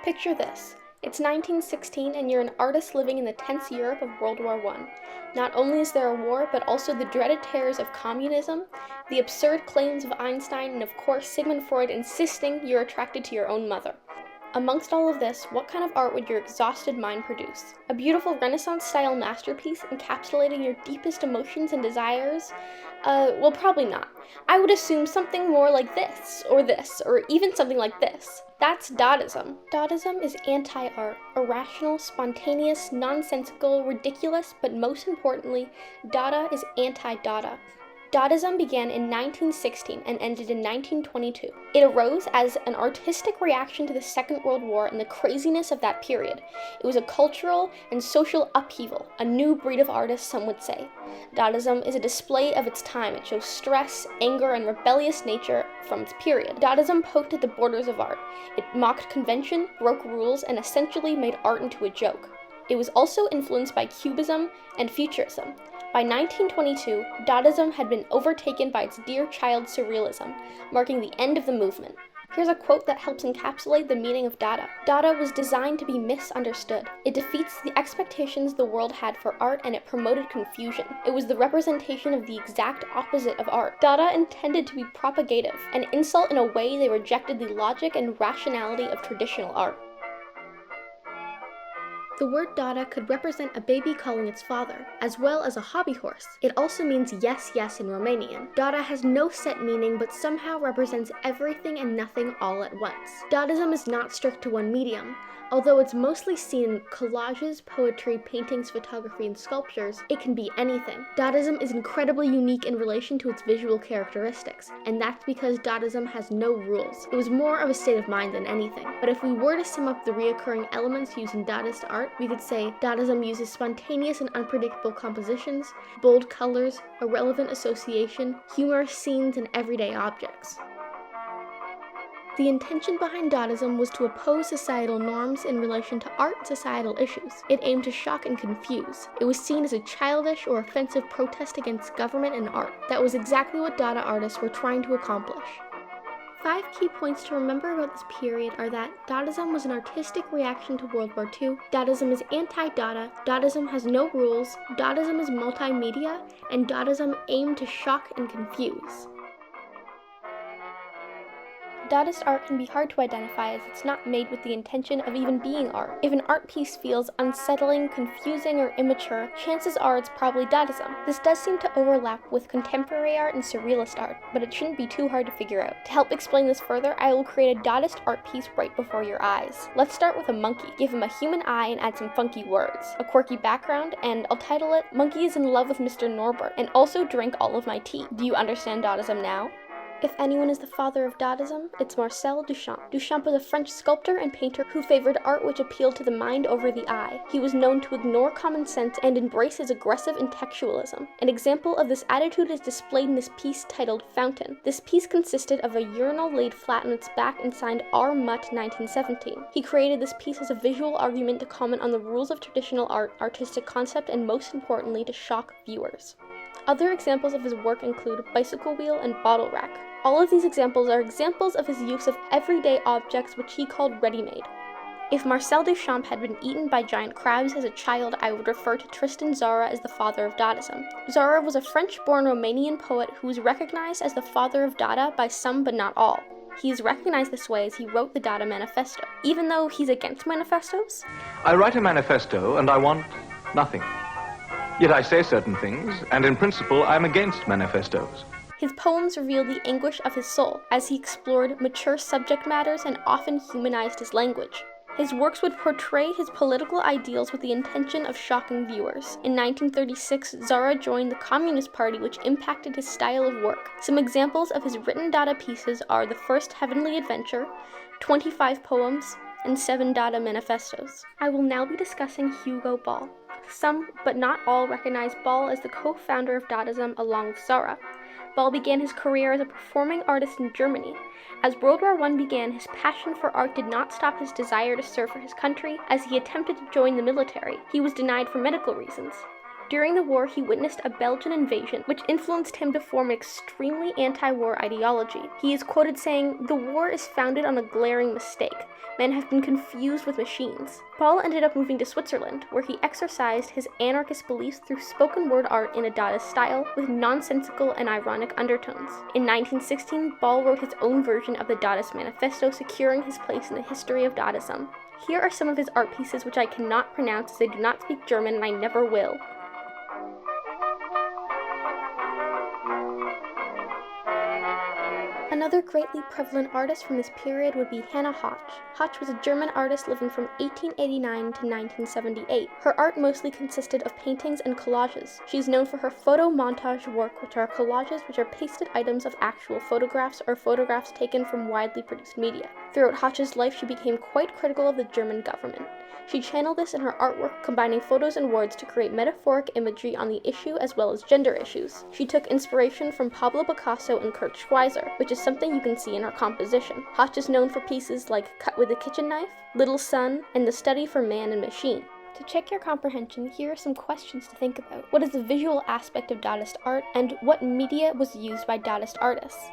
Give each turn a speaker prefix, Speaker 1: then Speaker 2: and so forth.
Speaker 1: Picture this. It's 1916 and you're an artist living in the tense Europe of World War I. Not only is there a war, but also the dreaded terrors of communism, the absurd claims of Einstein, and of course Sigmund Freud insisting you're attracted to your own mother. Amongst all of this, what kind of art would your exhausted mind produce? A beautiful Renaissance-style masterpiece encapsulating your deepest emotions and desires? Well, probably not. I would assume something more like this, or even something like this. That's Dadaism. Dadaism is anti-art, irrational, spontaneous, nonsensical, ridiculous, but most importantly, Dada is anti-Dada. Dadaism began in 1916 and ended in 1922. It arose as an artistic reaction to the Second World War and the craziness of that period. It was a cultural and social upheaval, a new breed of artists, some would say. Dadaism is a display of its time. It shows stress, anger, and rebellious nature from its period. Dadaism poked at the borders of art. It mocked convention, broke rules, and essentially made art into a joke. It was also influenced by Cubism and Futurism. By 1922, Dadaism had been overtaken by its dear child Surrealism, marking the end of the movement. Here's a quote that helps encapsulate the meaning of Dada. Dada was designed to be misunderstood. It defeats the expectations the world had for art and it promoted confusion. It was the representation of the exact opposite of art. Dada intended to be propagative, an insult in a way they rejected the logic and rationality of traditional art. The word Dada could represent a baby calling its father, as well as a hobby horse. It also means yes, yes in Romanian. Dada has no set meaning, but somehow represents everything and nothing all at once. Dadaism is not strict to one medium. Although it's mostly seen in collages, poetry, paintings, photography, and sculptures, it can be anything. Dadaism is incredibly unique in relation to its visual characteristics, and that's because Dadaism has no rules. It was more of a state of mind than anything. But if we were to sum up the reoccurring elements used in Dadaist art, we could say Dadaism uses spontaneous and unpredictable compositions, bold colors, irrelevant association, humorous scenes, and everyday objects. The intention behind Dadaism was to oppose societal norms in relation to art and societal issues. It aimed to shock and confuse. It was seen as a childish or offensive protest against government and art. That was exactly what Dada artists were trying to accomplish. 5 key points to remember about this period are that Dadaism was an artistic reaction to World War II, Dadaism is anti-Dada, Dadaism has no rules, Dadaism is multimedia, and Dadaism aimed to shock and confuse. Dadaist art can be hard to identify as it's not made with the intention of even being art. If an art piece feels unsettling, confusing, or immature, chances are it's probably Dadaism. This does seem to overlap with contemporary art and surrealist art, but it shouldn't be too hard to figure out. To help explain this further, I will create a Dadaist art piece right before your eyes. Let's start with a monkey. Give him a human eye and add some funky words, a quirky background, and I'll title it, Monkey is in Love with Mr. Norbert, and also drank all of my tea. Do you understand Dadaism now? If anyone is the father of Dadaism, it's Marcel Duchamp. Duchamp was a French sculptor and painter who favored art which appealed to the mind over the eye. He was known to ignore common sense and embrace his aggressive intellectualism. An example of this attitude is displayed in this piece titled Fountain. This piece consisted of a urinal laid flat on its back and signed R. Mutt 1917. He created this piece as a visual argument to comment on the rules of traditional art, artistic concept, and most importantly, to shock viewers. Other examples of his work include Bicycle Wheel and Bottle Rack. All of these examples are examples of his use of everyday objects which he called ready-made. If Marcel Duchamp had been eaten by giant crabs as a child, I would refer to Tristan Tzara as the father of Dadaism. Tzara was a French-born Romanian poet who was recognized as the father of Dada by some but not all. He is recognized this way as he wrote the Dada Manifesto. Even though he's against manifestos?
Speaker 2: I write a manifesto and I want nothing. Yet I say certain things, and in principle I'm against manifestos.
Speaker 1: His poems reveal the anguish of his soul, as he explored mature subject matters and often humanized his language. His works would portray his political ideals with the intention of shocking viewers. In 1936, Tzara joined the Communist Party, which impacted his style of work. Some examples of his written Dada pieces are The First Heavenly Adventure, 25 poems, and 7 Dada manifestos. I will now be discussing Hugo Ball. Some, but not all, recognize Ball as the co-founder of Dadaism along with Tzara. Ball began his career as a performing artist in Germany. As World War I began, his passion for art did not stop his desire to serve for his country. As he attempted to join the military, he was denied for medical reasons. During the war, he witnessed a Belgian invasion, which influenced him to form an extremely anti-war ideology. He is quoted saying, "The war is founded on a glaring mistake. Men have been confused with machines." Paul ended up moving to Switzerland, where he exercised his anarchist beliefs through spoken word art in a Dadaist style with nonsensical and ironic undertones. In 1916, Paul wrote his own version of the Dadaist manifesto, securing his place in the history of Dadaism. Here are some of his art pieces, which I cannot pronounce as I do not speak German and I never will. Another greatly prevalent artist from this period would be Hannah Hotch. Hotch was a German artist living from 1889 to 1978. Her art mostly consisted of paintings and collages. She is known for her photo montage work, which are collages which are pasted items of actual photographs or photographs taken from widely produced media. Throughout Hotch's life, she became quite critical of the German government. She channeled this in her artwork, combining photos and words to create metaphoric imagery on the issue as well as gender issues. She took inspiration from Pablo Picasso and Kurt Schweizer, which is something you can see in her composition. Hotch is known for pieces like Cut with a Kitchen Knife, Little Sun, and The Study for Man and Machine. To check your comprehension, here are some questions to think about. What is the visual aspect of Dadaist art, and what media was used by Dadaist artists?